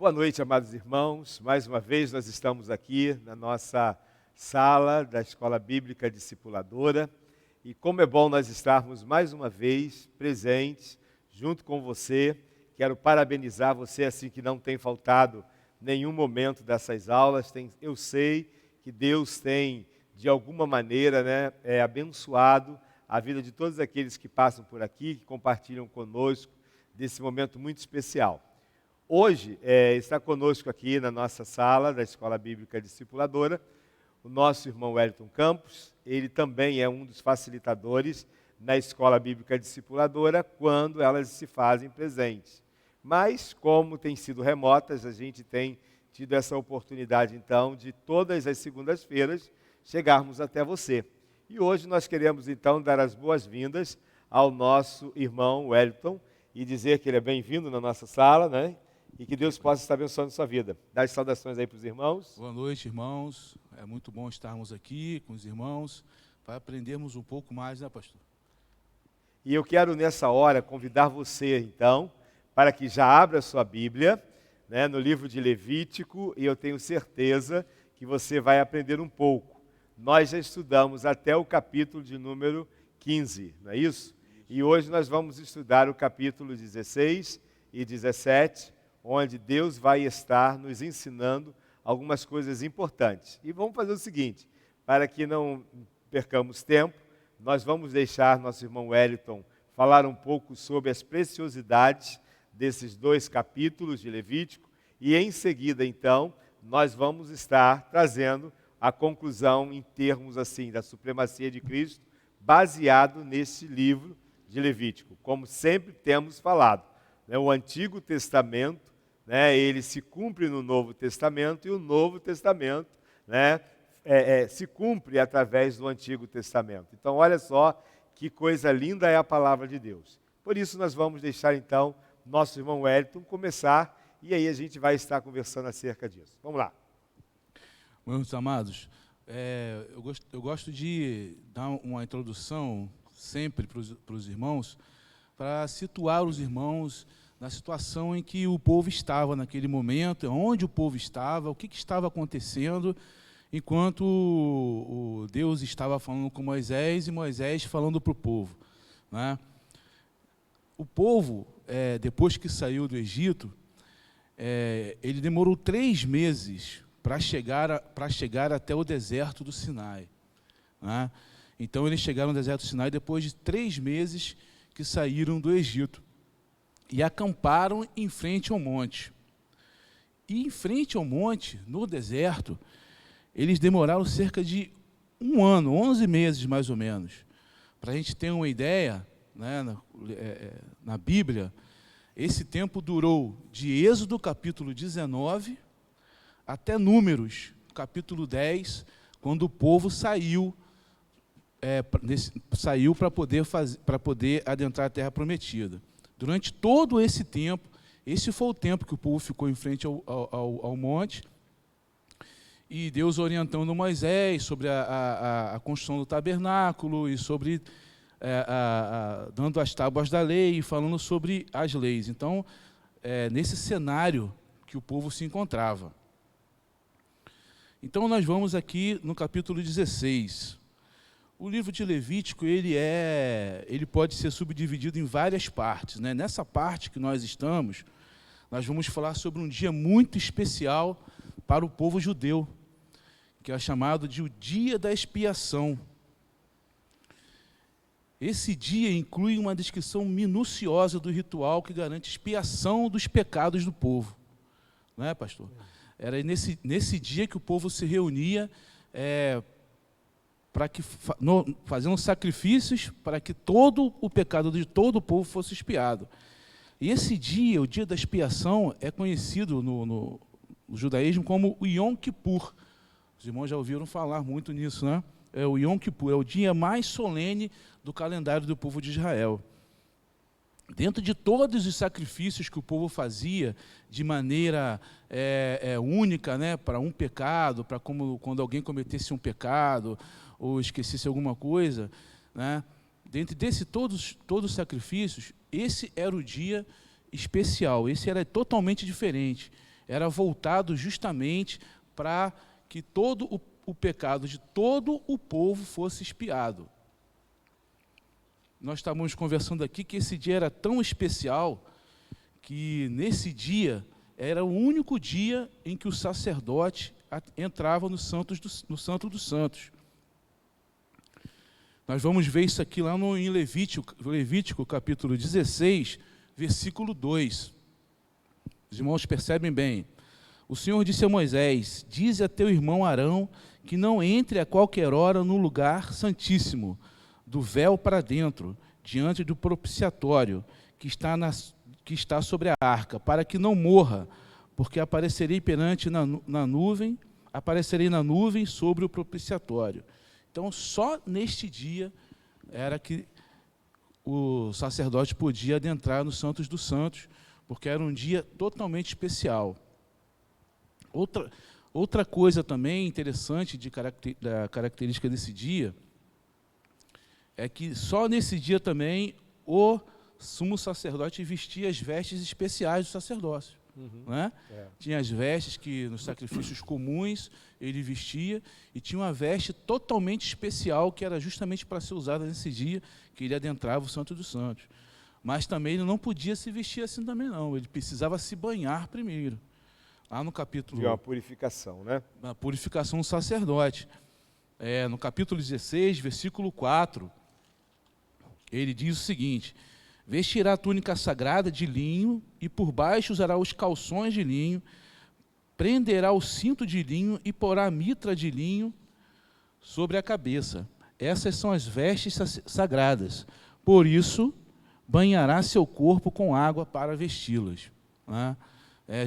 Boa noite, amados irmãos. Mais uma vez nós estamos aqui na nossa sala da Escola Bíblica Discipuladora. E como é bom nós estarmos mais uma vez presentes junto com você. Quero parabenizar você, assim que não tem faltado nenhum momento dessas aulas. Eu sei que Deus tem, de alguma maneira, abençoado a vida de todos aqueles que passam por aqui, que compartilham conosco desse momento muito especial. Hoje está conosco aqui na nossa sala da Escola Bíblica Discipuladora o nosso irmão Wellington Campos. Ele também é um dos facilitadores na Escola Bíblica Discipuladora quando elas se fazem presentes. Mas, como tem sido remotas, a gente tem tido essa oportunidade, então, de todas as segundas-feiras chegarmos até você. E hoje nós queremos, então, dar as boas-vindas ao nosso irmão Wellington e dizer que ele é bem-vindo na nossa sala, né? E que Deus possa estar abençoando a sua vida. Dá as saudações aí para os irmãos. Boa noite, irmãos. É muito bom estarmos aqui com os irmãos para aprendermos um pouco mais, né, pastor? E eu quero, nessa hora, convidar você, então, para que já abra a sua Bíblia, né, no livro de Levítico, e eu tenho certeza que você vai aprender um pouco. Nós já estudamos até o capítulo de número 15, não é isso? E hoje nós vamos estudar o capítulo 16 e 17, onde Deus vai estar nos ensinando algumas coisas importantes. E vamos fazer o seguinte, para que não percamos tempo, nós vamos deixar nosso irmão Wellington falar um pouco sobre as preciosidades desses dois capítulos de Levítico, e em seguida, então, nós vamos estar trazendo a conclusão em termos assim da supremacia de Cristo, baseado nesse livro de Levítico. Como sempre temos falado, né, o Antigo Testamento, ele se cumpre no Novo Testamento, e o Novo Testamento se cumpre através do Antigo Testamento. Então, olha só que coisa linda é a palavra de Deus. Por isso, nós vamos deixar, então, nosso irmão Wellington começar, e aí a gente vai estar conversando acerca disso. Vamos lá. Meus amados, eu gosto de dar uma introdução sempre para os irmãos, para situar os irmãos na situação em que o povo estava naquele momento, onde o povo estava, o que estava acontecendo, enquanto o Deus estava falando com Moisés e Moisés falando para o povo, né? O povo, depois que saiu do Egito, ele demorou 3 meses para chegar até o deserto do Sinai, né? Então eles chegaram no deserto do Sinai depois de 3 meses que saíram do Egito. E acamparam em frente ao monte. E em frente ao monte, no deserto, eles demoraram cerca de 1 ano, 11 meses mais ou menos. Para a gente ter uma ideia, né, na Bíblia, esse tempo durou de Êxodo capítulo 19 até Números capítulo 10, quando o povo saiu para poder adentrar a terra prometida. Durante todo esse tempo, esse foi o tempo que o povo ficou em frente ao monte, e Deus orientando Moisés sobre a construção do tabernáculo e sobre dando as tábuas da lei e falando sobre as leis. Então, nesse cenário que o povo se encontrava. Então, nós vamos aqui no capítulo 16. O livro de Levítico, ele pode ser subdividido em várias partes, né? Nessa parte que nós estamos, nós vamos falar sobre um dia muito especial para o povo judeu, que é chamado de o Dia da Expiação. Esse dia inclui uma descrição minuciosa do ritual que garante expiação dos pecados do povo. Não é, pastor? Era nesse dia que o povo se reunia fazendo sacrifícios para que todo o pecado de todo o povo fosse expiado. E esse dia, o dia da expiação, é conhecido no judaísmo como o Yom Kippur. Os irmãos já ouviram falar muito nisso, né? É o Yom Kippur, é o dia mais solene do calendário do povo de Israel. Dentro de todos os sacrifícios que o povo fazia de maneira única, né, para um pecado, para quando alguém cometesse um pecado ou esquecesse alguma coisa, né, dentro todos os sacrifícios, esse era o dia especial, esse era totalmente diferente. era voltado justamente para que todo o pecado de todo o povo fosse expiado. Nós estávamos conversando aqui que esse dia era tão especial que nesse dia era o único dia em que o sacerdote entrava no Santo dos Santos. Nós vamos ver isso aqui lá em Levítico capítulo 16, versículo 2. Os irmãos percebem bem. O Senhor disse a Moisés: dize a teu irmão Arão que não entre a qualquer hora no lugar santíssimo, do véu para dentro, diante do propiciatório, que está sobre a arca, para que não morra, porque aparecerei na nuvem sobre o propiciatório. Então, só neste dia era que o sacerdote podia adentrar no Santos dos Santos, porque era um dia totalmente especial. Outra coisa também interessante da característica desse dia é que só nesse dia também o sumo sacerdote vestia as vestes especiais do sacerdócio. Né? Tinha as vestes que nos sacrifícios comuns ele vestia, e tinha uma veste totalmente especial que era justamente para ser usada nesse dia que ele adentrava o Santo dos Santos. Mas também ele não podia se vestir assim também não, ele precisava se banhar primeiro. Lá no capítulo... De uma purificação, né? Na purificação do sacerdote. No capítulo 16, versículo 4, ele diz o seguinte: vestirá a túnica sagrada de linho, e por baixo usará os calções de linho, prenderá o cinto de linho e porá a mitra de linho sobre a cabeça. Essas são as vestes sagradas. Por isso, banhará seu corpo com água para vesti-las. Né?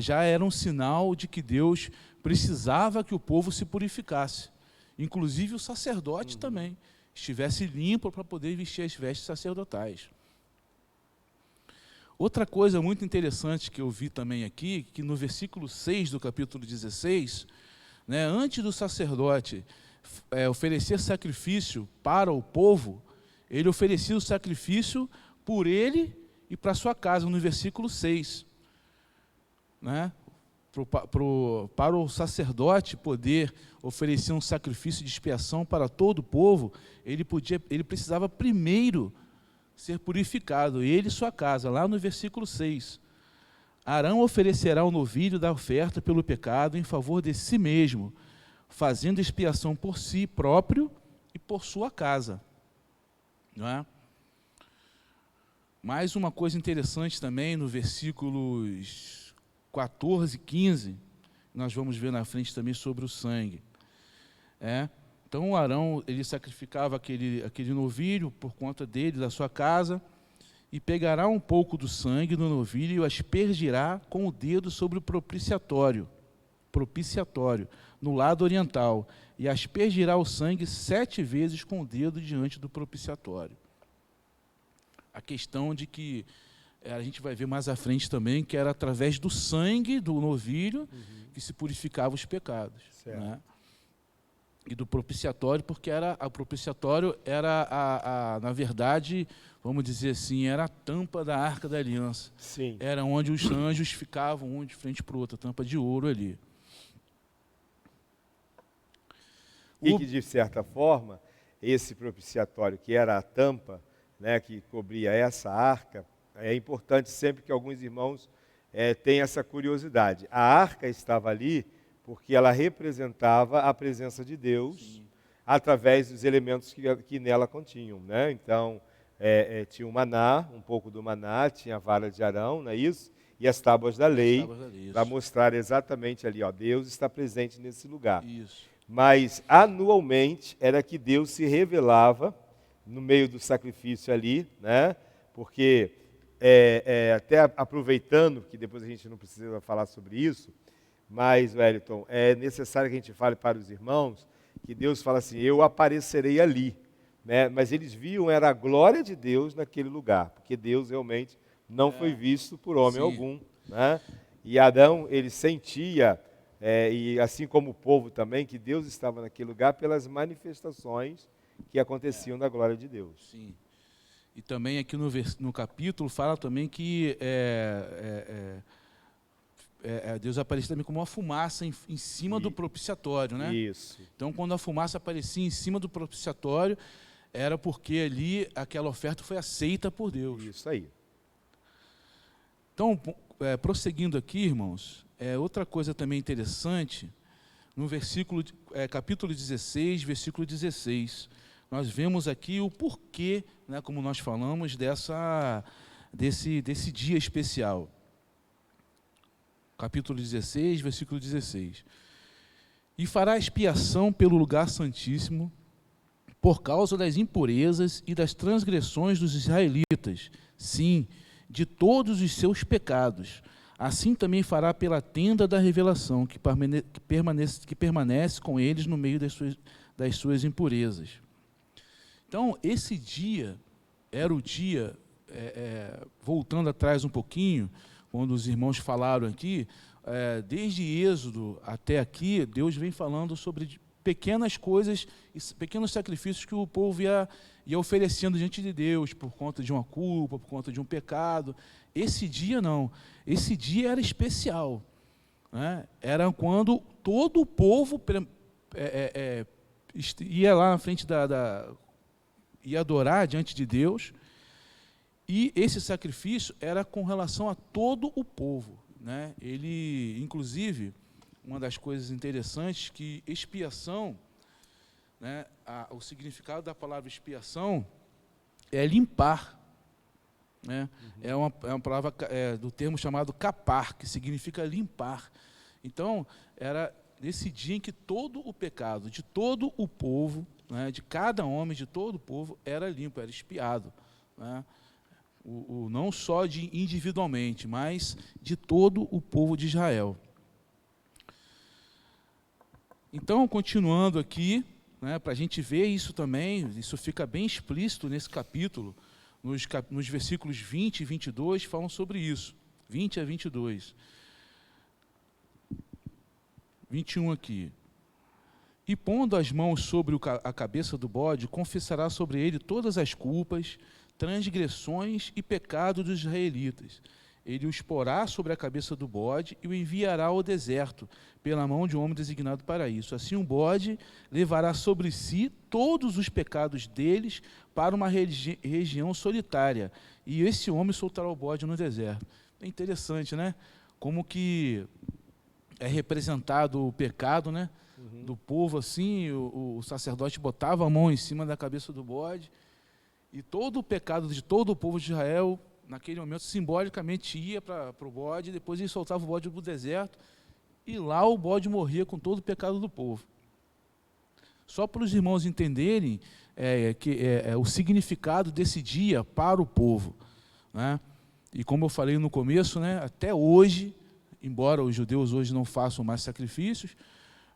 Já era um sinal de que Deus precisava que o povo se purificasse. Inclusive o sacerdote também estivesse limpo para poder vestir as vestes sacerdotais. Outra coisa muito interessante que eu vi também aqui, que no versículo 6 do capítulo 16, né, antes do sacerdote oferecer sacrifício para o povo, ele oferecia o sacrifício por ele e para sua casa, no versículo 6. Né? Para o sacerdote poder oferecer um sacrifício de expiação para todo o povo, ele precisava primeiro ser purificado, ele e sua casa, lá no versículo 6. Arão oferecerá o novilho da oferta pelo pecado em favor de si mesmo, fazendo expiação por si próprio e por sua casa. Não é? Mais uma coisa interessante também, no versículos 14 e 15, nós vamos ver na frente também sobre o sangue. Então, Arão, ele sacrificava aquele novilho por conta dele, da sua casa, e pegará um pouco do sangue do novilho e o aspergirá com o dedo sobre o propiciatório, no lado oriental, e aspergirá o sangue 7 vezes com o dedo diante do propiciatório. A questão de que, a gente vai ver mais à frente também, que era através do sangue do novilho que se purificava os pecados. Né? E do propiciatório, porque o propiciatório era, na verdade, vamos dizer assim, era a tampa da Arca da Aliança. Sim. Era onde os anjos ficavam, um de frente para o outro, a tampa de ouro ali. E que, de certa forma, esse propiciatório, que era a tampa, né, que cobria essa arca, é importante sempre que alguns irmãos tenham essa curiosidade. A arca estava ali porque ela representava a presença de Deus através dos elementos que nela continham. Né? Então, tinha o maná, um pouco do maná, tinha a vara de Arão, não é isso? E as tábuas da lei, para mostrar exatamente ali, ó, Deus está presente nesse lugar. Isso. Mas, anualmente, era que Deus se revelava no meio do sacrifício ali, né? Porque, até aproveitando, que depois a gente não precisa falar sobre isso, mas, Wellington, é necessário que a gente fale para os irmãos que Deus fala assim, eu aparecerei ali. Né? Mas eles viam, era a glória de Deus naquele lugar, porque Deus realmente não foi visto por homem algum. Né? E Adão, ele sentia, e assim como o povo também, que Deus estava naquele lugar pelas manifestações que aconteciam da glória de Deus. Sim. E também aqui no capítulo fala também que Deus aparecia também como uma fumaça em cima do propiciatório, né? Isso. Então, quando a fumaça aparecia em cima do propiciatório, era porque ali aquela oferta foi aceita por Deus. Isso aí. Então, prosseguindo aqui, irmãos, outra coisa também interessante, no capítulo 16, versículo 16, nós vemos aqui o porquê, né, como nós falamos, desse dia especial. Capítulo 16, versículo 16. E fará expiação pelo lugar santíssimo, por causa das impurezas e das transgressões dos israelitas, sim, de todos os seus pecados. Assim também fará pela tenda da revelação, que permanece com eles no meio das suas impurezas. Então, esse dia era o dia, voltando atrás um pouquinho, quando os irmãos falaram aqui, desde Êxodo até aqui, Deus vem falando sobre pequenas coisas, pequenos sacrifícios que o povo ia oferecendo diante de Deus, por conta de uma culpa, por conta de um pecado. Esse dia não, esse dia era especial, né? Era quando todo o povo ia lá na frente ia adorar diante de Deus, e esse sacrifício era com relação a todo o povo, né? Ele, inclusive, uma das coisas interessantes que expiação, né, o significado da palavra expiação é limpar, né? Uhum. É uma palavra do termo chamado capar, que significa limpar. Então, era nesse dia em que todo o pecado de todo o povo, né, de cada homem, de todo o povo, era limpo, era expiado, né? Não só individualmente, mas de todo o povo de Israel. Então, continuando aqui, né, para a gente ver isso também, isso fica bem explícito nesse capítulo, nos versículos 20 e 22, falam sobre isso, 20 a 22. 21 aqui. E pondo as mãos sobre a cabeça do bode, confessará sobre ele todas as culpas, transgressões e pecados dos israelitas. Ele os porá sobre a cabeça do bode e o enviará ao deserto, pela mão de um homem designado para isso. Assim o bode levará sobre si todos os pecados deles para uma região solitária, e esse homem soltará o bode no deserto. É interessante, né? Como que é representado o pecado, né? Uhum. Do povo, assim, o sacerdote botava a mão em cima da cabeça do bode, e todo o pecado de todo o povo de Israel, naquele momento, simbolicamente ia para o bode, depois ele soltava o bode para o deserto, e lá o bode morria com todo o pecado do povo. Só para os irmãos entenderem o significado desse dia para o povo, né? E como eu falei no começo, né, até hoje, embora os judeus hoje não façam mais sacrifícios,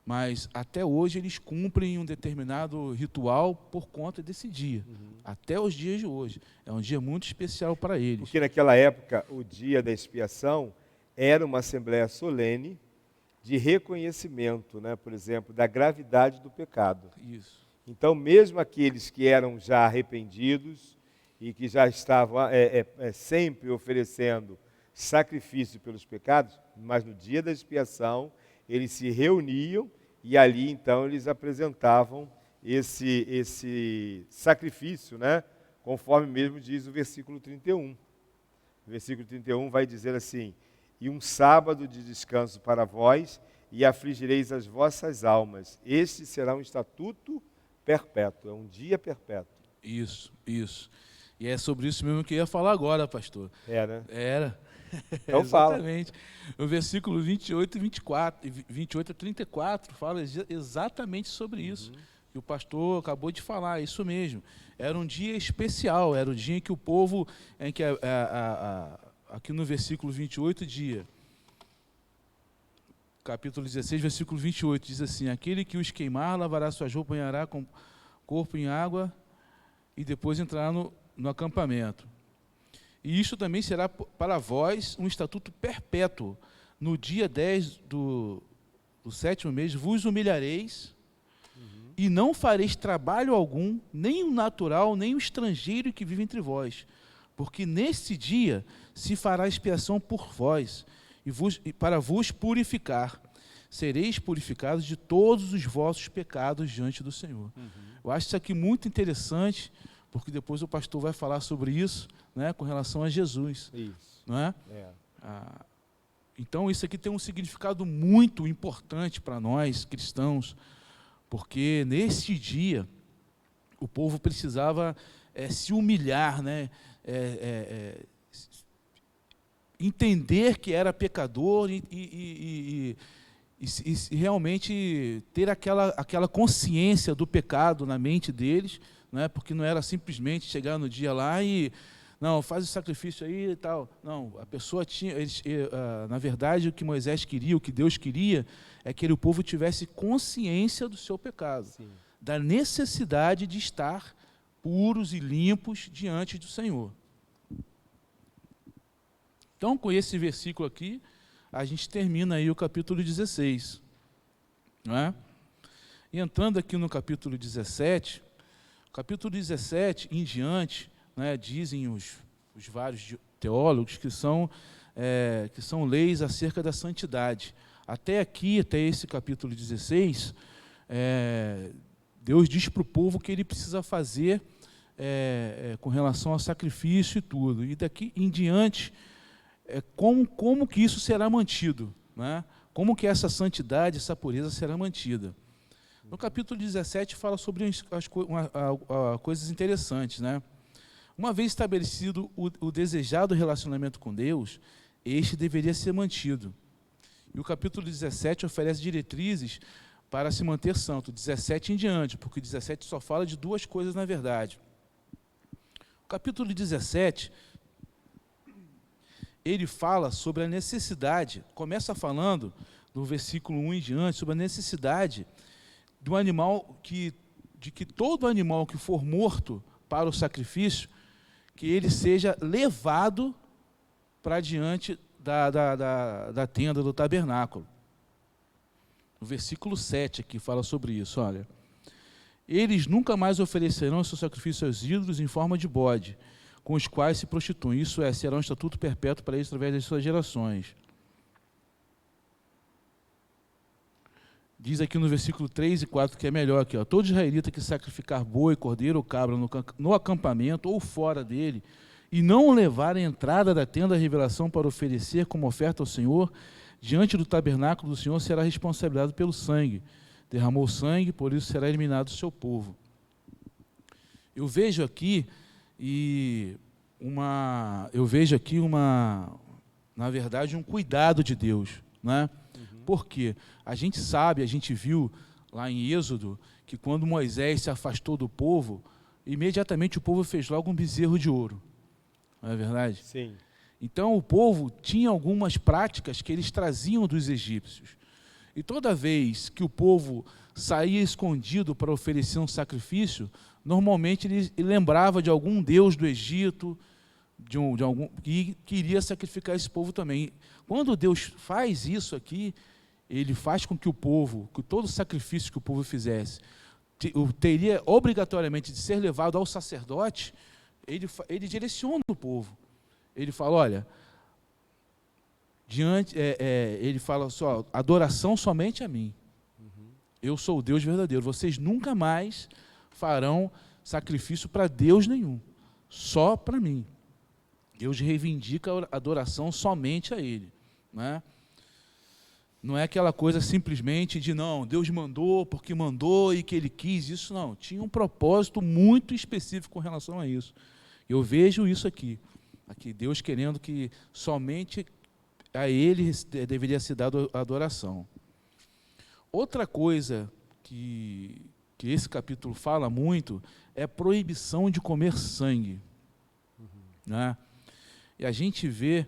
mas até hoje eles cumprem um determinado ritual por conta desse dia, até os dias de hoje. É um dia muito especial para eles. Porque naquela época, o dia da expiação era uma assembleia solene de reconhecimento, né, por exemplo, da gravidade do pecado. Isso. Então, mesmo aqueles que eram já arrependidos e que já estavam sempre oferecendo sacrifício pelos pecados, mas no dia da expiação, eles se reuniam e ali, então, eles apresentavam esse sacrifício, né? Conforme mesmo diz o versículo 31. O versículo 31 vai dizer assim: e um sábado de descanso para vós, e afligireis as vossas almas. Este será um estatuto perpétuo, é um dia perpétuo. Isso. E é sobre isso mesmo que eu ia falar agora, pastor. Era? Era. Então exatamente. O versículo 28 a 34 fala exatamente sobre isso. E o pastor acabou de falar, isso mesmo. Era um dia especial, era o dia em que o povo, aqui no versículo 28 capítulo 16, versículo 28, diz assim: aquele que os queimar lavará suas roupas, banhará com corpo em água e depois entrará no acampamento. E isto também será para vós um estatuto perpétuo. No dia 10 do 7º mês vos humilhareis, e não fareis trabalho algum, nem o natural, nem o estrangeiro que vive entre vós. Porque nesse dia se fará expiação por vós, e para vos purificar. Sereis purificados de todos os vossos pecados diante do Senhor. Eu acho isso aqui muito interessante, porque depois o pastor vai falar sobre isso, né, com relação a Jesus. Isso. Não é? É. Então, isso aqui tem um significado muito importante para nós, cristãos, porque neste dia o povo precisava se humilhar, né, entender que era pecador e realmente ter aquela consciência do pecado na mente deles, né, porque não era simplesmente chegar no dia lá e não, faz o sacrifício aí e tal. Não, a pessoa tinha, na verdade, o que Moisés queria, o que Deus queria, é que o povo tivesse consciência do seu pecado, sim, da necessidade de estar puros e limpos diante do Senhor. Então, com esse versículo aqui, a gente termina aí o capítulo 16. Não é? E entrando aqui no capítulo 17, o capítulo 17 em diante, né, dizem os vários teólogos que são leis acerca da santidade. Até aqui, até esse capítulo 16, Deus diz para o povo que ele precisa fazer com relação ao sacrifício e tudo. E daqui em diante, como que isso será mantido, né? Como que essa santidade, essa pureza será mantida. No capítulo 17 fala sobre coisas interessantes, né? Uma vez estabelecido o desejado relacionamento com Deus, este deveria ser mantido. E o capítulo 17 oferece diretrizes para se manter santo, 17 em diante, porque 17 só fala de duas coisas na verdade. O capítulo 17, ele fala sobre a necessidade, começa falando, no versículo 1 em diante, sobre a necessidade do animal, de que todo animal que for morto para o sacrifício, que ele seja levado para diante da tenda do tabernáculo. O versículo 7 aqui fala sobre isso, olha. Eles nunca mais oferecerão seu sacrifício aos ídolos em forma de bode, com os quais se prostituem. Isso será um estatuto perpétuo para eles através das suas gerações. Diz aqui no versículo 3 e 4, que é melhor aqui, ó. Todo israelita que sacrificar boi, cordeiro ou cabra no acampamento ou fora dele, e não levar a entrada da tenda da revelação para oferecer como oferta ao Senhor, diante do tabernáculo do Senhor será responsabilizado pelo sangue. Derramou sangue, por isso será eliminado o seu povo. Eu vejo aqui na verdade, um cuidado de Deus, né? Porque a gente sabe, a gente viu lá em Êxodo, que quando Moisés se afastou do povo, imediatamente o povo fez logo um bezerro de ouro. Não é verdade? Sim. Então o povo tinha algumas práticas que eles traziam dos egípcios. E toda vez que o povo saía escondido para oferecer um sacrifício, normalmente ele lembrava de algum deus do Egito, de algum que queria sacrificar esse povo também. Quando Deus faz isso aqui, ele faz com que o povo, que todo sacrifício que o povo fizesse, teria obrigatoriamente de ser levado ao sacerdote, ele direciona o povo. Ele fala, olha, ele fala só, adoração somente a mim. Eu sou o Deus verdadeiro. Vocês nunca mais farão sacrifício para Deus nenhum, só para mim. Deus reivindica a adoração somente a Ele, né? Não é aquela coisa simplesmente de, não, Deus mandou porque mandou e que Ele quis, isso não. Tinha um propósito muito específico com relação a isso. Eu vejo isso aqui Deus querendo que somente a Ele deveria ser dada a adoração. Outra coisa que esse capítulo fala muito é a proibição de comer sangue. Né? E a gente vê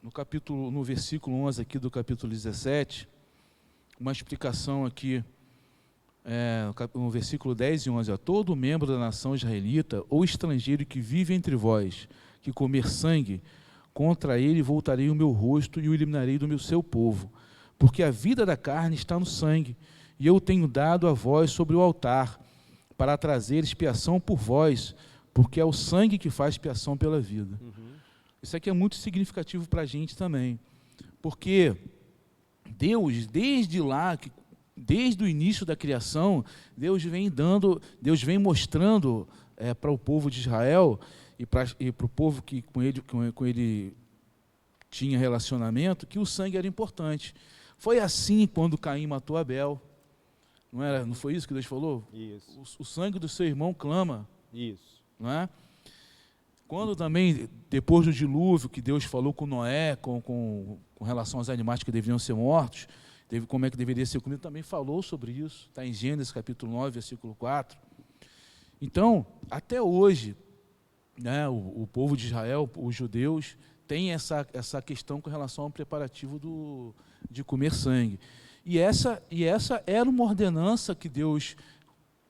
no versículo 11 aqui do capítulo 17, uma explicação aqui, no versículo 10 e 11, ó, todo membro da nação israelita ou estrangeiro que vive entre vós, que comer sangue, contra ele voltarei o meu rosto e o eliminarei do seu povo, porque a vida da carne está no sangue, e eu tenho dado a vós sobre o altar, para trazer expiação por vós, porque é o sangue que faz expiação pela vida. Isso aqui é muito significativo para a gente também, porque Deus, desde lá, desde o início da criação, Deus vem mostrando para o povo de Israel e para o povo que com ele tinha relacionamento, que o sangue era importante. Foi assim quando Caim matou Abel. Não foi isso que Deus falou? Isso. O sangue do seu irmão clama. Isso. Não é? Quando também, depois do dilúvio, que Deus falou com Noé, com relação aos animais que deveriam ser mortos, como é que deveria ser comido, também falou sobre isso. Está em Gênesis capítulo 9, versículo 4. Então, até hoje, né, o povo de Israel, os judeus, tem essa questão com relação ao preparativo de comer sangue. E essa era uma ordenança que Deus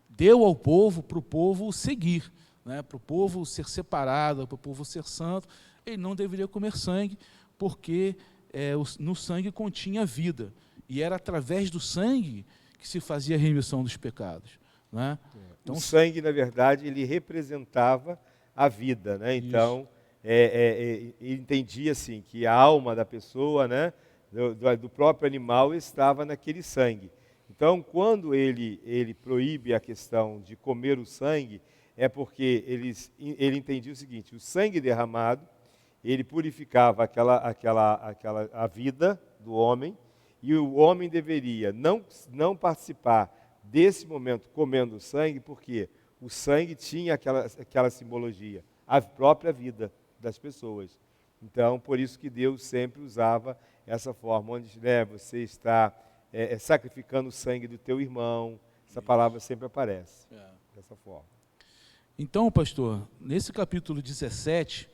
deu ao povo, para o povo seguir, né, para o povo ser separado, para o povo ser santo. Ele não deveria comer sangue, porque no sangue continha vida. E era através do sangue que se fazia a remissão dos pecados. Né? Então, o sangue, na verdade, ele representava a vida. Né? Então, ele entendia assim, que a alma da pessoa, né, do próprio animal, estava naquele sangue. Então, quando ele proíbe a questão de comer o sangue, é porque ele entendia o seguinte: o sangue derramado, ele purificava a vida do homem, e o homem deveria não participar desse momento comendo o sangue, porque o sangue tinha aquela simbologia, a própria vida das pessoas. Então, por isso que Deus sempre usava essa forma, onde você está sacrificando o sangue do teu irmão. Essa palavra sempre aparece dessa forma. Então, pastor, nesse capítulo 17,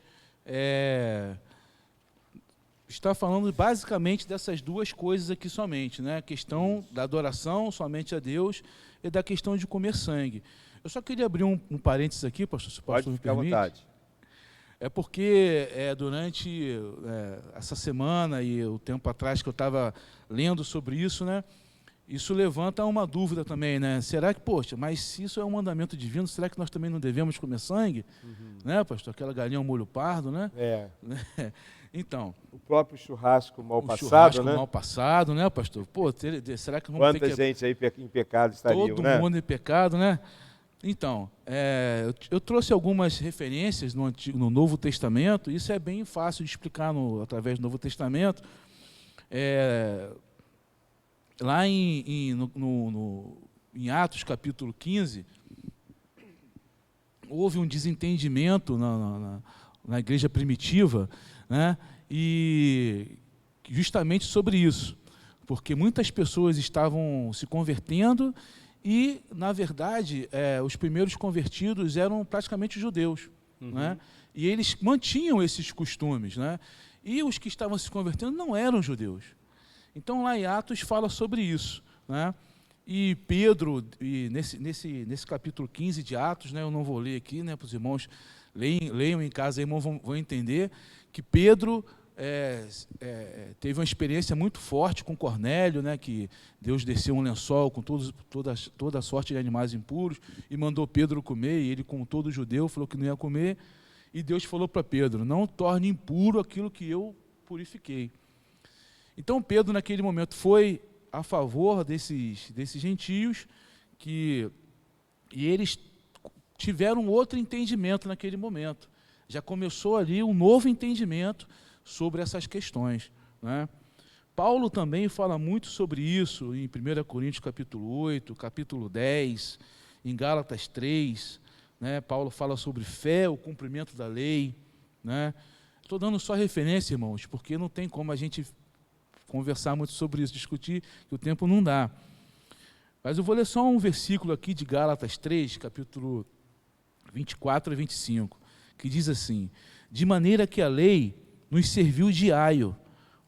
está falando basicamente dessas duas coisas aqui somente, né? A questão da adoração somente a Deus e da questão de comer sangue. Eu só queria abrir um parênteses aqui, pastor, se o pastor me permite. Pode ficar à vontade. É porque durante essa semana e o tempo atrás que eu estava lendo sobre isso, né? Isso levanta uma dúvida também, né? Será que, poxa, mas se isso é um mandamento divino, será que nós também não devemos comer sangue? Né, pastor? Aquela galinha ao molho pardo, né? Então, o próprio churrasco mal passado, churrasco, né? mal passado, né, pastor? Pô, será que vamos Quanta ter que... gente aí em pecado estaria, Todo né? mundo em pecado, né? Então, eu trouxe algumas referências no Novo Testamento. Isso é bem fácil de explicar através do Novo Testamento. Lá em Atos capítulo 15, houve um desentendimento na igreja primitiva, né? E justamente sobre isso, porque muitas pessoas estavam se convertendo e, na verdade, os primeiros convertidos eram praticamente judeus, né? E eles mantinham esses costumes, né? E os que estavam se convertendo não eram judeus. Então, lá em Atos fala sobre isso, né? E Pedro, nesse capítulo 15 de Atos, né, eu não vou ler aqui, né, para os irmãos leiam em casa, irmãos vão entender que Pedro teve uma experiência muito forte com Cornélio, né, que Deus desceu um lençol com toda a sorte de animais impuros e mandou Pedro comer, e ele, como todo judeu, falou que não ia comer, e Deus falou para Pedro: não torne impuro aquilo que eu purifiquei. Então Pedro, naquele momento, foi a favor desses gentios, e eles tiveram outro entendimento naquele momento. Já começou ali um novo entendimento sobre essas questões, né? Paulo também fala muito sobre isso em 1 Coríntios capítulo 8, capítulo 10, em Gálatas 3, né? Paulo fala sobre fé, o cumprimento da lei, né? Estou dando só referência, irmãos, porque não tem como a gente conversar muito sobre isso, discutir, que o tempo não dá. Mas eu vou ler só um versículo aqui de Gálatas 3, capítulo 24 e 25, que diz assim: de maneira que a lei nos serviu de aio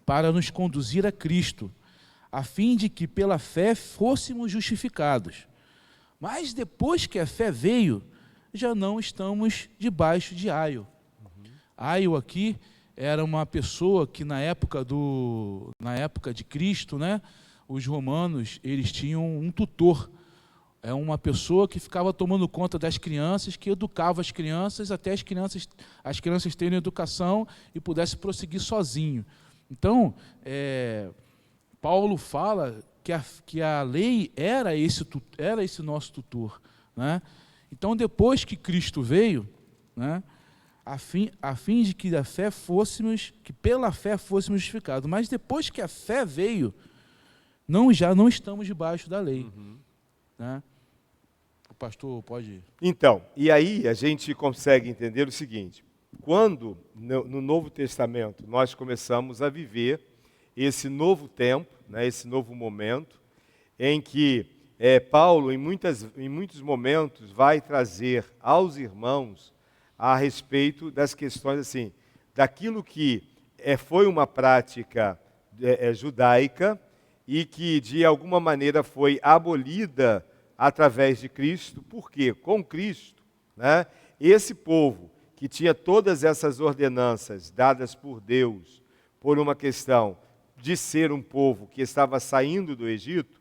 para nos conduzir a Cristo, a fim de que pela fé fôssemos justificados. Mas depois que a fé veio, já não estamos debaixo de aio. Aio aqui era uma pessoa que na época de Cristo, né, os romanos, eles tinham um tutor. é uma pessoa que ficava tomando conta das crianças, que educava as crianças até as crianças terem educação e pudessem prosseguir sozinho. Então, Paulo fala que a lei era esse nosso tutor, né? Então, depois que Cristo veio, né, a fim de que pela fé fôssemos justificados. Mas depois que a fé veio, já não estamos debaixo da lei. Né? O pastor pode... Então, e aí a gente consegue entender o seguinte: quando no Novo Testamento nós começamos a viver esse novo tempo, né, esse novo momento, em que Paulo, em muitos momentos, vai trazer aos irmãos a respeito das questões, assim, daquilo que foi uma prática judaica e que, de alguma maneira, foi abolida através de Cristo. Por quê? Com Cristo, né, esse povo que tinha todas essas ordenanças dadas por Deus, por uma questão de ser um povo que estava saindo do Egito,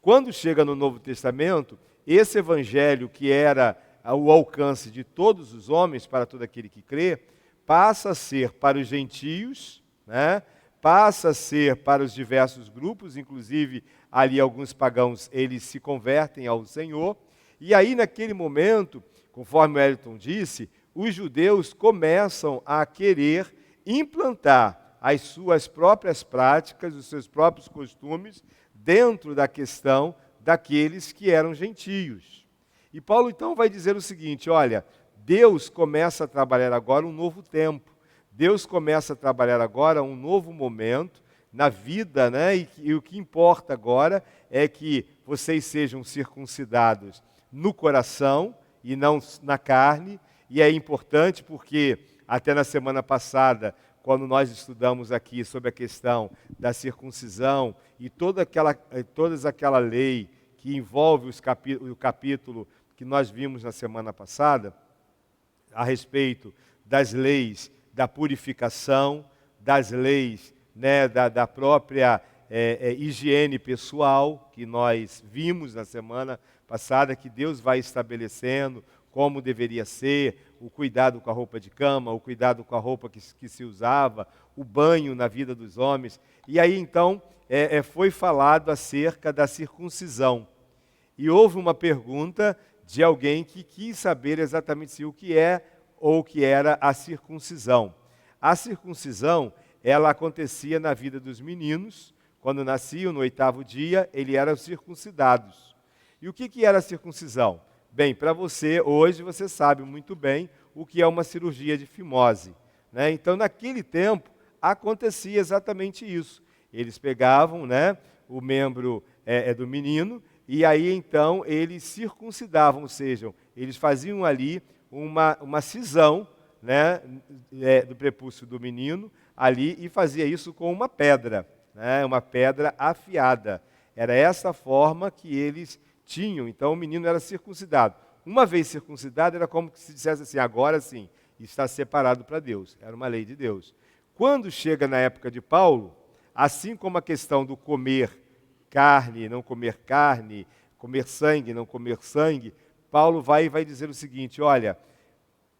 quando chega no Novo Testamento, esse evangelho que era o alcance de todos os homens, para todo aquele que crê, passa a ser para os gentios, né? Passa a ser para os diversos grupos, inclusive ali alguns pagãos, eles se convertem ao Senhor, e aí naquele momento, conforme o Elton disse, os judeus começam a querer implantar as suas próprias práticas, os seus próprios costumes, dentro da questão daqueles que eram gentios. E Paulo então vai dizer o seguinte: olha, Deus começa a trabalhar agora um novo tempo, Deus começa a trabalhar agora um novo momento na vida, né? E o que importa agora é que vocês sejam circuncidados no coração e não na carne, e é importante porque até na semana passada, quando nós estudamos aqui sobre a questão da circuncisão e toda aquela lei que envolve o capítulo que nós vimos na semana passada, a respeito das leis da purificação, das leis, né, da própria higiene pessoal, que nós vimos na semana passada, que Deus vai estabelecendo como deveria ser, o cuidado com a roupa de cama, o cuidado com a roupa que se usava, o banho na vida dos homens. E aí então foi falado acerca da circuncisão. E houve uma pergunta de alguém que quis saber exatamente o que é ou o que era a circuncisão. A circuncisão, ela acontecia na vida dos meninos, quando nasciam no 8º dia, eles eram circuncidados. E o que era a circuncisão? Bem, para você, hoje, você sabe muito bem o que é uma cirurgia de fimose, né? Então, naquele tempo, acontecia exatamente isso. Eles pegavam, né, o membro do menino, e aí, então, eles circuncidavam, ou seja, eles faziam ali uma cisão, né, do prepúcio do menino, ali, e fazia isso com uma pedra, né, uma pedra afiada. Era essa forma que eles tinham. Então o menino era circuncidado. Uma vez circuncidado, era como se dissesse assim: agora sim, está separado para Deus. Era uma lei de Deus. Quando chega na época de Paulo, assim como a questão do comer carne, não comer carne, comer sangue, não comer sangue, Paulo vai dizer o seguinte: olha,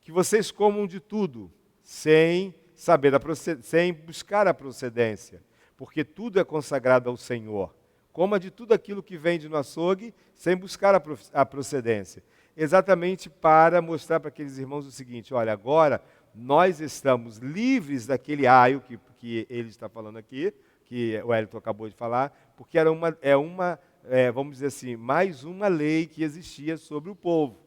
que vocês comam de tudo, sem buscar a procedência, porque tudo é consagrado ao Senhor. Coma de tudo aquilo que vende no açougue, sem buscar a procedência. Exatamente para mostrar para aqueles irmãos o seguinte: olha, agora nós estamos livres daquele aio que ele está falando aqui, que o Elton acabou de falar, porque vamos dizer assim, mais uma lei que existia sobre o povo.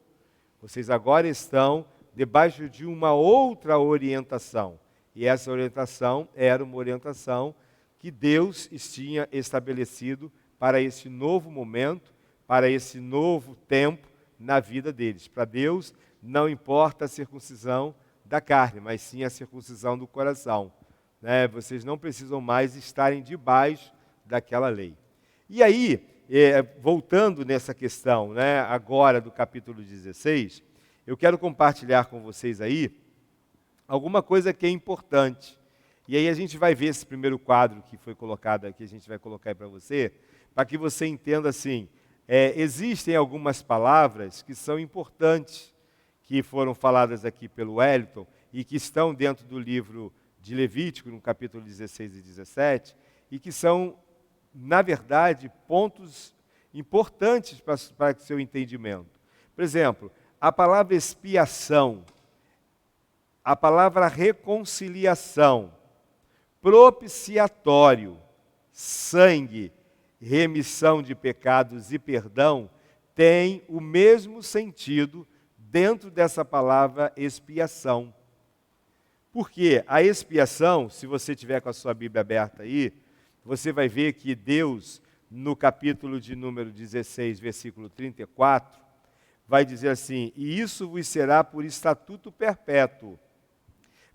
Vocês agora estão debaixo de uma outra orientação. E essa orientação era uma orientação que Deus tinha estabelecido para esse novo momento, para esse novo tempo na vida deles. Para Deus não importa a circuncisão da carne, mas sim a circuncisão do coração, né? Vocês não precisam mais estarem debaixo daquela lei. E aí, voltando nessa questão, né, agora do capítulo 16, eu quero compartilhar com vocês aí alguma coisa que é importante. E aí a gente vai ver esse primeiro quadro que foi colocado aqui, a gente vai colocar aí para você, para que você entenda assim, existem algumas palavras que são importantes, que foram faladas aqui pelo Wellington, e que estão dentro do livro de Levítico, no capítulo 16 e 17, e que são, na verdade, pontos importantes para o seu entendimento. Por exemplo, a palavra expiação, a palavra reconciliação, propiciatório, sangue, remissão de pecados e perdão, tem o mesmo sentido dentro dessa palavra expiação. Porque a expiação, se você tiver com a sua Bíblia aberta aí, você vai ver que Deus, no capítulo de número 16, versículo 34, vai dizer assim: e isso vos será por estatuto perpétuo,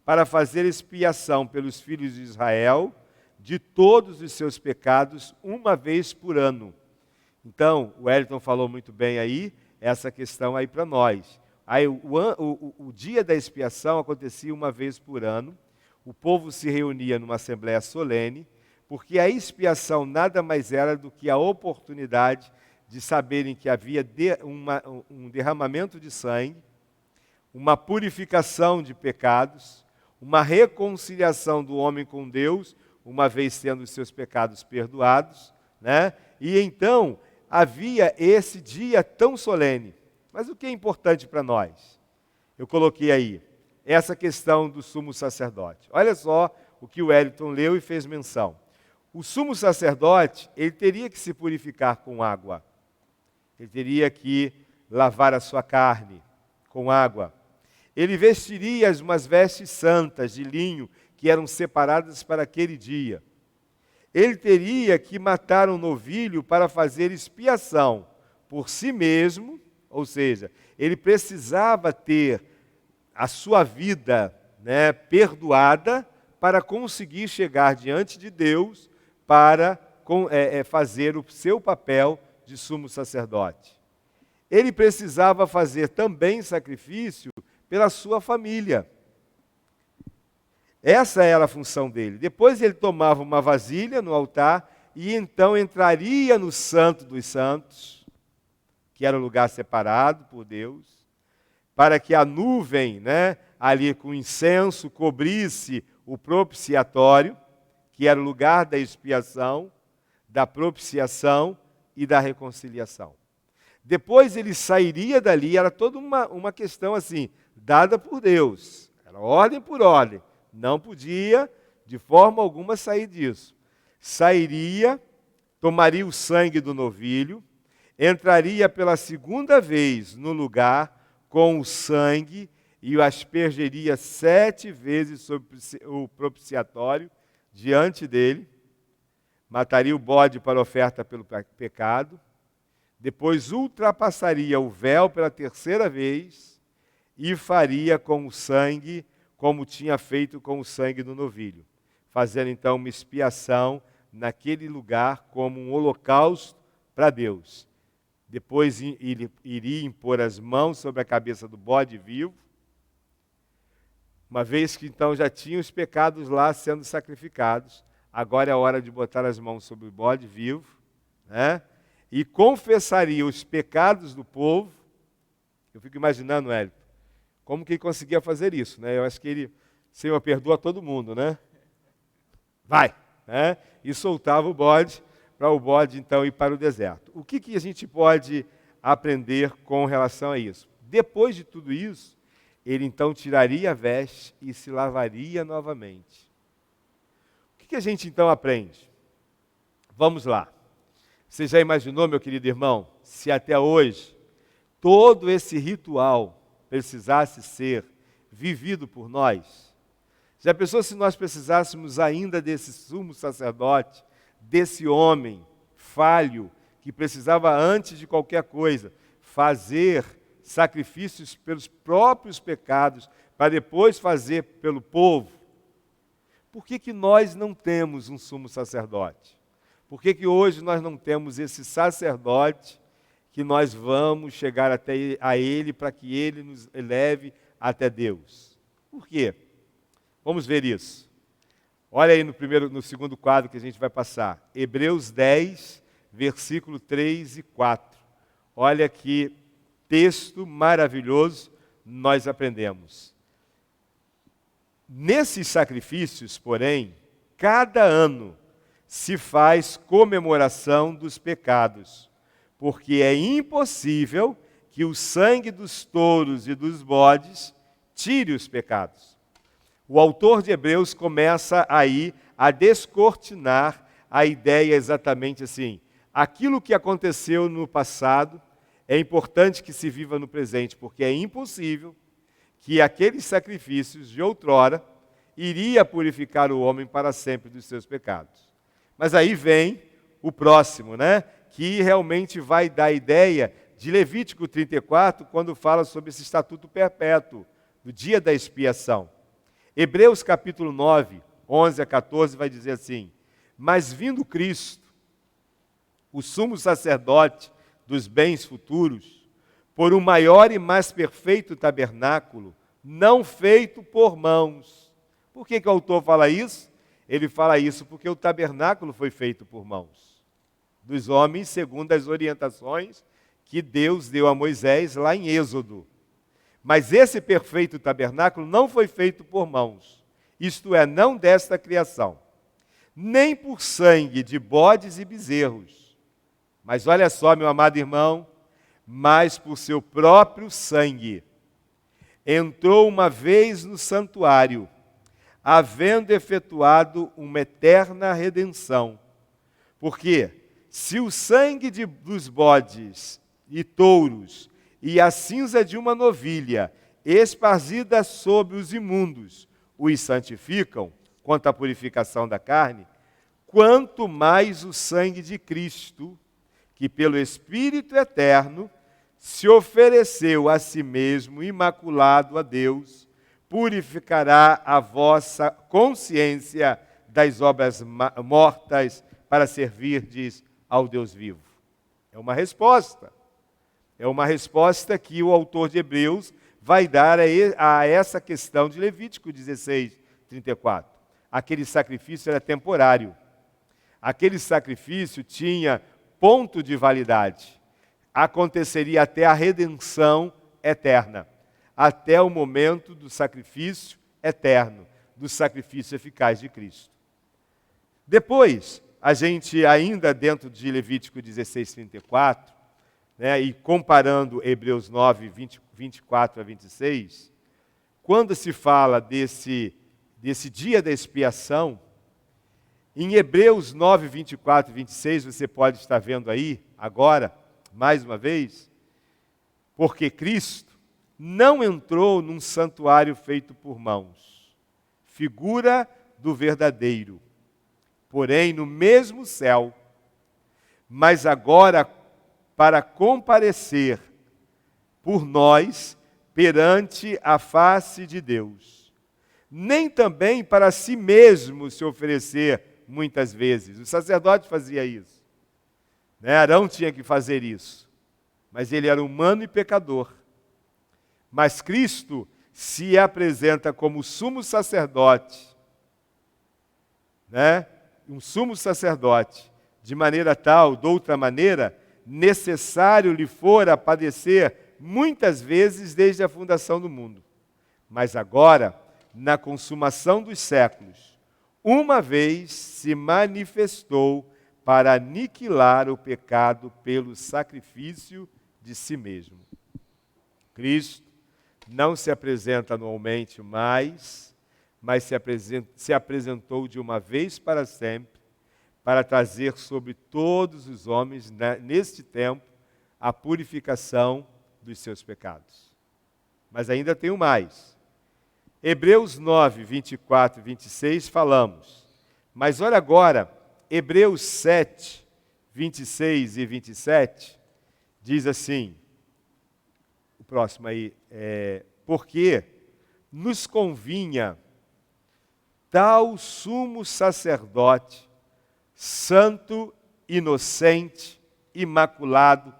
para fazer expiação pelos filhos de Israel de todos os seus pecados uma vez por ano. Então, o Wellington falou muito bem aí, essa questão aí para nós. Aí, o dia da expiação acontecia uma vez por ano, o povo se reunia numa assembleia solene, porque a expiação nada mais era do que a oportunidade de saberem que havia um derramamento de sangue, uma purificação de pecados, uma reconciliação do homem com Deus, uma vez tendo os seus pecados perdoados, né? E então havia esse dia tão solene. Mas o que é importante para nós? Eu coloquei aí essa questão do sumo sacerdote. Olha só o que o Wellington leu e fez menção. O sumo sacerdote, ele teria que se purificar com água. Ele teria que lavar a sua carne com água. Ele vestiria umas vestes santas de linho que eram separadas para aquele dia. Ele teria que matar um novilho para fazer expiação por si mesmo, ou seja, ele precisava ter a sua vida, né, perdoada para conseguir chegar diante de Deus para fazer o seu papel de sumo sacerdote. Ele precisava fazer também sacrifício pela sua família. Essa era a função dele. Depois ele tomava uma vasilha no altar e então entraria no Santo dos Santos, que era um lugar separado por Deus, para que a nuvem, né, ali com incenso, cobrisse o propiciatório, que era o lugar da expiação, da propiciação e da reconciliação. Depois ele sairia dali, era toda uma questão assim, dada por Deus, era ordem por ordem, não podia de forma alguma sair disso. Sairia, tomaria o sangue do novilho, entraria pela segunda vez no lugar com o sangue e o aspergeria 7 vezes sobre o propiciatório diante dele, mataria o bode para oferta pelo pecado, depois ultrapassaria o véu pela terceira vez e faria com o sangue como tinha feito com o sangue do novilho, fazendo então uma expiação naquele lugar como um holocausto para Deus. Depois ele iria impor as mãos sobre a cabeça do bode vivo, uma vez que então já tinha os pecados lá sendo sacrificados, agora é a hora de botar as mãos sobre o bode vivo, né? E confessaria os pecados do povo. Eu fico imaginando, Hélio, como que ele conseguia fazer isso, né? Eu acho que ele, Senhor, perdoa todo mundo, né? Vai, né? E soltava o bode, para o bode então ir para o deserto. O que a gente pode aprender com relação a isso? Depois de tudo isso, ele então tiraria a veste e se lavaria novamente. O que a gente então aprende? Vamos lá. Você já imaginou, meu querido irmão, se até hoje todo esse ritual precisasse ser vivido por nós? Já pensou se nós precisássemos ainda desse sumo sacerdote, desse homem falho, que precisava, antes de qualquer coisa, fazer sacrifícios pelos próprios pecados, para depois fazer pelo povo? Por que nós não temos um sumo sacerdote? Por que hoje nós não temos esse sacerdote que nós vamos chegar até a ele para que ele nos leve até Deus? Por quê? Vamos ver isso. Olha aí no segundo quadro que a gente vai passar. Hebreus 10, versículo 3 e 4. olha que texto maravilhoso nós aprendemos. Nesses sacrifícios, porém, cada ano se faz comemoração dos pecados, porque é impossível que o sangue dos touros e dos bodes tire os pecados. O autor de Hebreus começa aí a descortinar a ideia exatamente assim. Aquilo que aconteceu no passado é importante que se viva no presente, porque é impossível que aqueles sacrifícios de outrora iria purificar o homem para sempre dos seus pecados. Mas aí vem o próximo, né? Que realmente vai dar a ideia de Levítico 34, quando fala sobre esse estatuto perpétuo, do dia da expiação. Hebreus capítulo 9, 11 a 14 vai dizer assim: mas vindo Cristo, o sumo sacerdote dos bens futuros, por um maior e mais perfeito tabernáculo, não feito por mãos. Por que o autor fala isso? Ele fala isso porque o tabernáculo foi feito por mãos dos homens, segundo as orientações que Deus deu a Moisés lá em Êxodo. Mas esse perfeito tabernáculo não foi feito por mãos, isto é, não desta criação, nem por sangue de bodes e bezerros. Mas olha só, meu amado irmão, mas por seu próprio sangue entrou uma vez no santuário, havendo efetuado uma eterna redenção. Porque se o sangue dos bodes e touros e a cinza de uma novilha, esparzida sobre os imundos, os santificam, quanto à purificação da carne, quanto mais o sangue de Cristo, que pelo Espírito eterno se ofereceu a si mesmo imaculado a Deus, purificará a vossa consciência das obras mortas para servirdes ao Deus vivo. É uma resposta. É uma resposta que o autor de Hebreus vai dar a essa questão de Levítico 16, 34. Aquele sacrifício era temporário. Aquele sacrifício tinha ponto de validade. Aconteceria até a redenção eterna, até o momento do sacrifício eterno, do sacrifício eficaz de Cristo. Depois, a gente ainda dentro de Levítico 16, 34, né, e comparando Hebreus 9, 24 a 26, quando se fala desse dia da expiação, em Hebreus 9, 24 e 26, você pode estar vendo aí, agora, mais uma vez, porque Cristo não entrou num santuário feito por mãos, figura do verdadeiro, porém no mesmo céu, mas agora para comparecer por nós perante a face de Deus, nem também para si mesmo se oferecer muitas vezes. O sacerdote fazia isso, né? Arão tinha que fazer isso, mas ele era humano e pecador. Mas Cristo se apresenta como sumo sacerdote, né? Um sumo sacerdote, de maneira tal, de outra maneira, necessário lhe fora padecer muitas vezes desde a fundação do mundo. Mas agora, na consumação dos séculos, uma vez se manifestou para aniquilar o pecado pelo sacrifício de si mesmo. Cristo não se apresenta anualmente mais, mas se apresentou de uma vez para sempre, para trazer sobre todos os homens, neste tempo, a purificação dos seus pecados. Mas ainda tenho mais. Hebreus 9, 24 e 26 falamos. Mas olha agora, Hebreus 7, 26 e 27, diz assim, o próximo aí, porque nos convinha tal sumo sacerdote, santo, inocente, imaculado,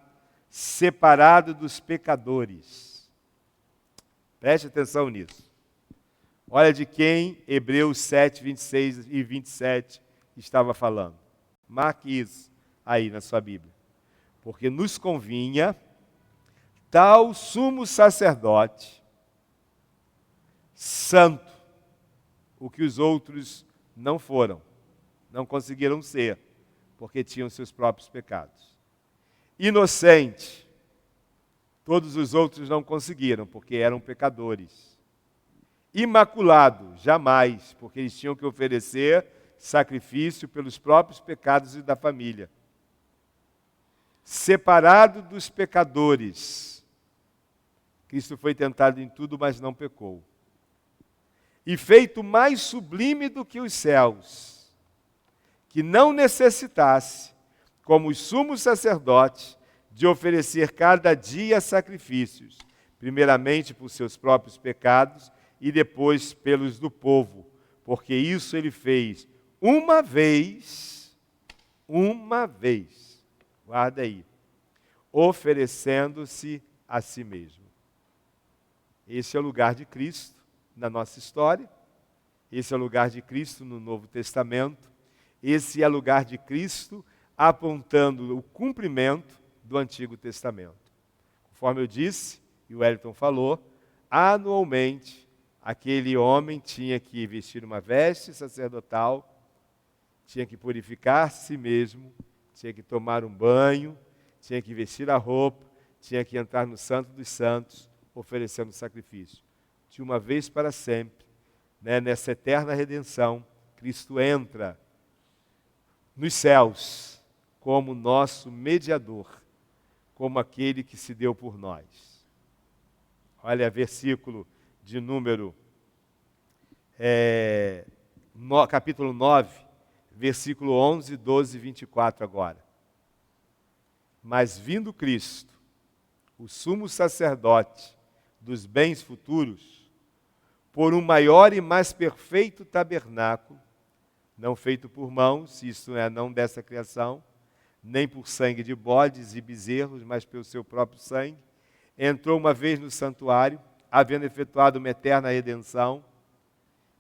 separado dos pecadores. Preste atenção nisso. Olha de quem Hebreus 7, 26 e 27 estava falando. Marque isso aí na sua Bíblia. Porque nos convinha tal sumo sacerdote, santo, o que os outros não foram, não conseguiram ser, porque tinham seus próprios pecados. Inocente, todos os outros não conseguiram, porque eram pecadores. Imaculado, jamais, porque eles tinham que oferecer sacrifício pelos próprios pecados e da família. Separado dos pecadores, Cristo foi tentado em tudo, mas não pecou. E feito mais sublime do que os céus, que não necessitasse, como os sumos sacerdotes, de oferecer cada dia sacrifícios, primeiramente por seus próprios pecados e depois pelos do povo, porque isso ele fez uma vez, guarda aí, oferecendo-se a si mesmo. Esse é o lugar de Cristo na nossa história, esse é o lugar de Cristo no Novo Testamento, esse é o lugar de Cristo apontando o cumprimento do Antigo Testamento. Conforme eu disse, e o Wellington falou, anualmente aquele homem tinha que vestir uma veste sacerdotal, tinha que purificar a si mesmo, tinha que tomar um banho, tinha que vestir a roupa, tinha que entrar no Santo dos Santos, oferecendo sacrifício. De uma vez para sempre, nessa eterna redenção, Cristo entra nos céus como nosso mediador, como aquele que se deu por nós. Olha, versículo de número, capítulo 9, versículo 11, 12 e 24 agora. Mas vindo Cristo, o sumo sacerdote dos bens futuros, por um maior e mais perfeito tabernáculo, não feito por mãos, isto é, não dessa criação, nem por sangue de bodes e bezerros, mas pelo seu próprio sangue, entrou uma vez no santuário, havendo efetuado uma eterna redenção,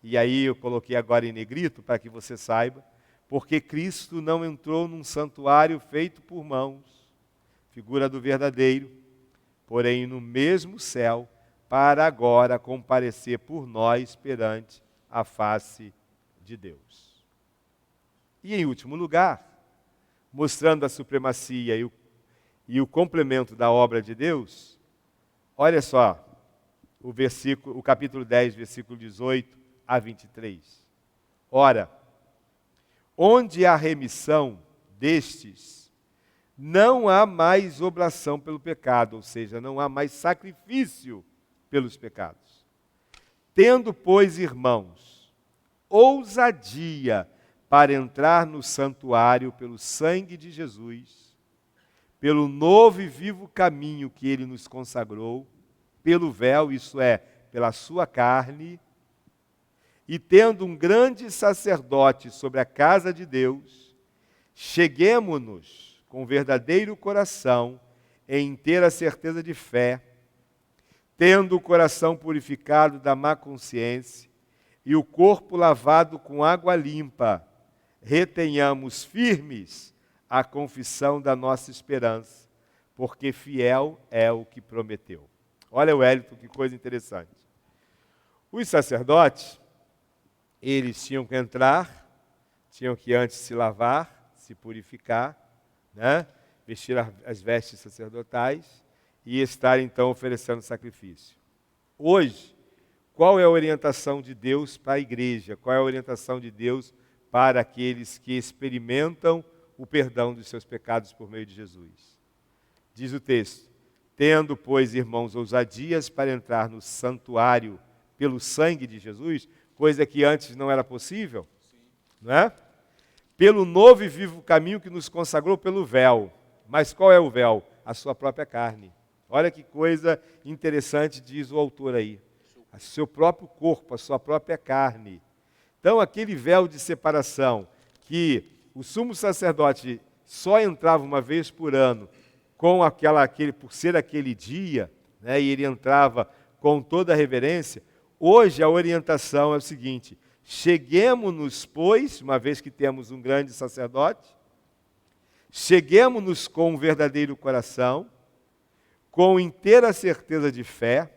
e aí eu coloquei agora em negrito, para que você saiba, porque Cristo não entrou num santuário feito por mãos, figura do verdadeiro, porém no mesmo céu, para agora comparecer por nós perante a face de Deus. E em último lugar, mostrando a supremacia e o complemento da obra de Deus, olha só o capítulo 10, versículo 18 a 23. Ora, onde há remissão destes, não há mais oblação pelo pecado, ou seja, não há mais sacrifício pelos pecados. Tendo, pois, irmãos, ousadia para entrar no santuário pelo sangue de Jesus, pelo novo e vivo caminho que ele nos consagrou, pelo véu, isso é, pela sua carne, e tendo um grande sacerdote sobre a casa de Deus, cheguemo-nos com verdadeiro coração, em inteira certeza de fé, tendo o coração purificado da má consciência e o corpo lavado com água limpa, retenhamos firmes a confissão da nossa esperança, porque fiel é o que prometeu. Olha, Wellington, que coisa interessante. Os sacerdotes, eles tinham que entrar, tinham que antes se lavar, se purificar, vestir as vestes sacerdotais e estar então oferecendo sacrifício. Hoje, qual é a orientação de Deus para a igreja? Qual é a orientação de Deus para aqueles que experimentam o perdão dos seus pecados por meio de Jesus? Diz o texto: tendo, pois, irmãos, ousadias para entrar no santuário pelo sangue de Jesus, coisa que antes não era possível, não é? Pelo novo e vivo caminho que nos consagrou pelo véu. Mas qual é o véu? A sua própria carne. Olha que coisa interessante, diz o autor aí. O seu próprio corpo, a sua própria carne. Então, aquele véu de separação que o sumo sacerdote só entrava uma vez por ano, por ser aquele dia, e ele entrava com toda a reverência. Hoje a orientação é o seguinte: cheguemo-nos, pois, uma vez que temos um grande sacerdote, cheguemo-nos com um verdadeiro coração, com inteira certeza de fé,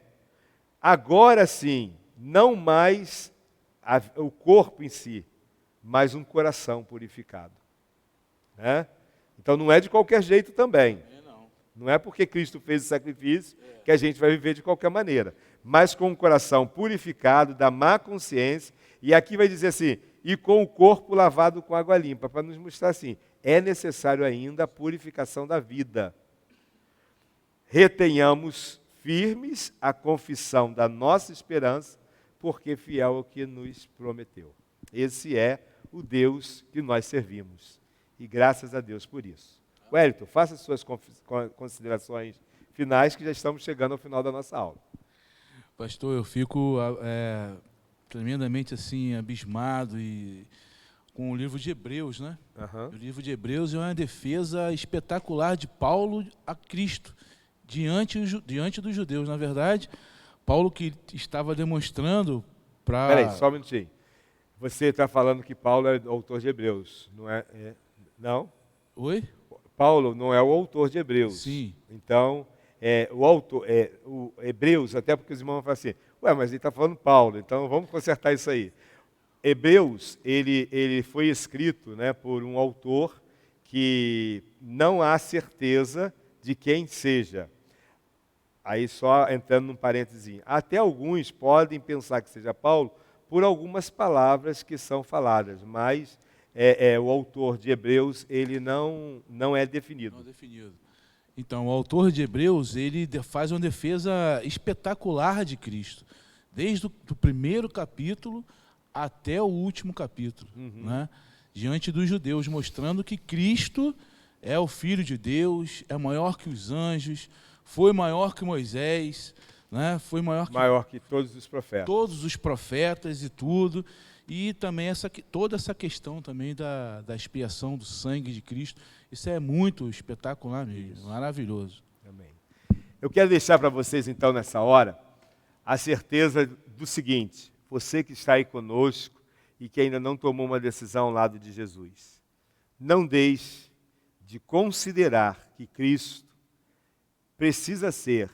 agora sim, não mais o corpo em si, mas um coração purificado. Né? Então não é de qualquer jeito também. Não é porque Cristo fez o sacrifício que a gente vai viver de qualquer maneira. Mas com o coração purificado, da má consciência, e aqui vai dizer assim, e com o corpo lavado com água limpa, para nos mostrar assim, é necessário ainda a purificação da vida. Retenhamos firmes a confissão da nossa esperança, porque fiel é o que nos prometeu. Esse é o Deus que nós servimos. E graças a Deus por isso. Wellington, faça suas considerações finais, que já estamos chegando ao final da nossa aula. Pastor, eu fico tremendamente assim, abismado com o livro de Hebreus, né? O livro de Hebreus é uma defesa espetacular de Paulo a Cristo, diante dos judeus. Na verdade, Paulo que estava demonstrando para... Peraí, só um minutinho. Você está falando que Paulo é autor de Hebreus, não é? Não? Oi? Paulo não é o autor de Hebreus. Sim. Então, o autor, o Hebreus, até porque os irmãos vão falar assim, ué, mas ele está falando Paulo, então vamos consertar isso aí. Hebreus, ele foi escrito, né, por um autor que não há certeza de quem seja. Aí só entrando num parênteses, até alguns podem pensar que seja Paulo por algumas palavras que são faladas, mas o autor de Hebreus, ele não é definido. Não é definido. Então, o autor de Hebreus, ele faz uma defesa espetacular de Cristo, desde o primeiro capítulo até o último capítulo, né? Diante dos judeus, mostrando que Cristo é o Filho de Deus, é maior que os anjos, foi maior que Moisés, né? Foi maior que todos os profetas. Todos os profetas e tudo. E também toda essa questão também da expiação do sangue de Cristo. Isso é muito espetacular mesmo, maravilhoso. Amém. Eu quero deixar para vocês, então, nessa hora, a certeza do seguinte: você que está aí conosco e que ainda não tomou uma decisão ao lado de Jesus, não deixe de considerar que Cristo precisa ser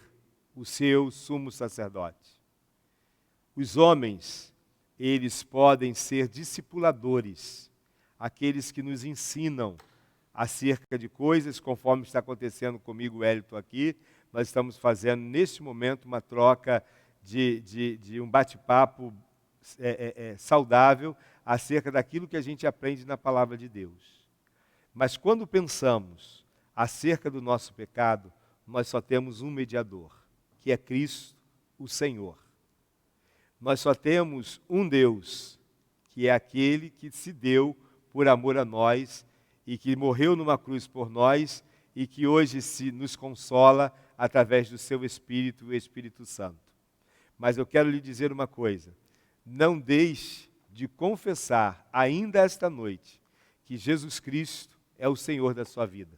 o seu sumo sacerdote. Os homens, eles podem ser discipuladores, aqueles que nos ensinam acerca de coisas, conforme está acontecendo comigo, Wellington, aqui. Nós estamos fazendo, neste momento, uma troca de um bate-papo saudável acerca daquilo que a gente aprende na palavra de Deus. Mas quando pensamos acerca do nosso pecado, nós só temos um mediador, que é Cristo, o Senhor. Nós só temos um Deus, que é aquele que se deu por amor a nós e que morreu numa cruz por nós e que hoje nos consola através do seu Espírito, o Espírito Santo. Mas eu quero lhe dizer uma coisa: não deixe de confessar ainda esta noite que Jesus Cristo é o Senhor da sua vida,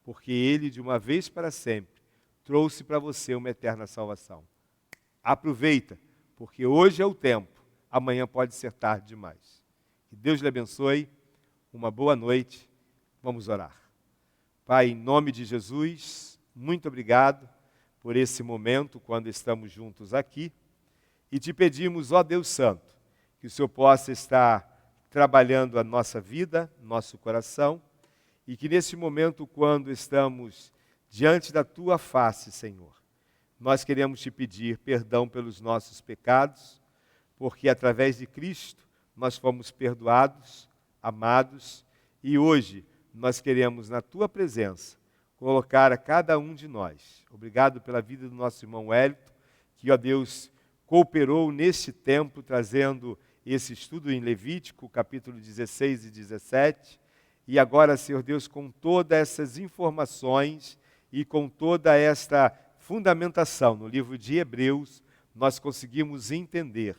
porque Ele, de uma vez para sempre, trouxe para você uma eterna salvação. Aproveita, porque hoje é o tempo, amanhã pode ser tarde demais. Que Deus lhe abençoe, uma boa noite, vamos orar. Pai, em nome de Jesus, muito obrigado por esse momento, quando estamos juntos aqui, e te pedimos, ó Deus Santo, que o Senhor possa estar trabalhando a nossa vida, nosso coração, e que nesse momento, quando estamos diante da Tua face, Senhor, nós queremos te pedir perdão pelos nossos pecados, porque através de Cristo nós fomos perdoados, amados, e hoje nós queremos, na Tua presença, colocar a cada um de nós. Obrigado pela vida do nosso irmão Wellington, que, ó Deus, cooperou neste tempo, trazendo esse estudo em Levítico, capítulo 16 e 17, e agora, Senhor Deus, com todas essas informações e com toda esta fundamentação no livro de Hebreus, nós conseguimos entender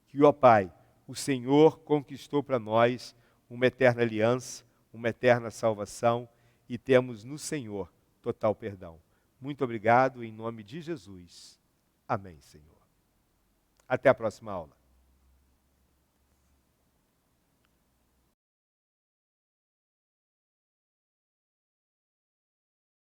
que, ó Pai, o Senhor conquistou para nós uma eterna aliança, uma eterna salvação, e temos no Senhor total perdão. Muito obrigado, em nome de Jesus. Amém, Senhor. Até a próxima aula.